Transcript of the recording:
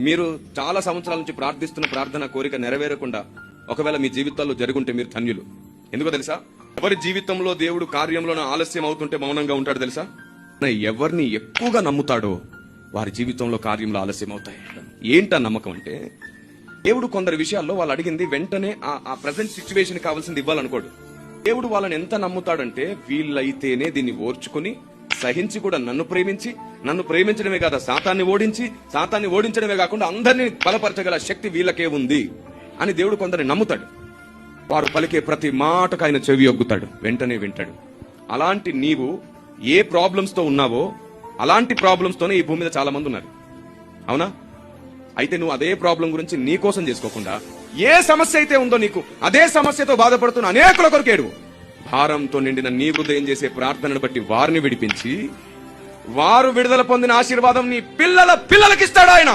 మీరు చాలా సంవత్సరాల నుంచి ప్రార్థిస్తున్న ప్రార్థన కోరిక నెరవేరకుండా ఒకవేళ మీ జీవితాల్లో జరుగుంటే మీరు ధన్యులు. ఎందుకో తెలుసా? ఎవరి జీవితంలో దేవుడు కార్యంలోనే ఆలస్యం అవుతుంటే మౌనంగా ఉంటాడు తెలుసా? ఎవరిని ఎక్కువగా నమ్ముతాడో వారి జీవితంలో కార్యంలో ఆలస్యం అవుతాయి. ఏంటా నమ్మకం అంటే, దేవుడు కొందరి విషయాల్లో వాళ్ళు అడిగింది వెంటనే ఆ ప్రెసెంట్ సిచ్యువేషన్ కావాల్సింది ఇవ్వాలనుకోడు. దేవుడు వాళ్ళని ఎంత నమ్ముతాడంటే, వీళ్ళైతేనే దీన్ని ఓర్చుకుని సహించి కూడా నన్ను ప్రేమించడమే కాదు, సాతాన్ని ఓడించడమే కాకుండా అందరినీ బలపరచగల శక్తి వీళ్ళకే ఉంది అని దేవుడు కొందరిని నమ్ముతాడు. వారు పలికే ప్రతి మాటకు ఆయన చెవి ఒగ్గుతాడు, వెంటనే వింటాడు. అలాంటి నీవు ఏ ప్రాబ్లమ్స్ తో ఉన్నావో అలాంటి ప్రాబ్లమ్స్ తోనే ఈ భూమి మీద చాలా మంది ఉన్నారు. అవునా? అయితే నువ్వు అదే ప్రాబ్లం గురించి నీ కోసం చేసుకోకుండా, ఏ సమస్య అయితే ఉందో నీకు అదే సమస్యతో బాధపడుతున్న అనేకుల కొరకు ఏడువు. భారంతో నిండిన నీ హృదయం చేసే ప్రార్థనను బట్టి వారిని విడిపించి వారు విడుదల పొందిన ఆశీర్వాదం నీ పిల్లలకిస్తాడు ఆయన.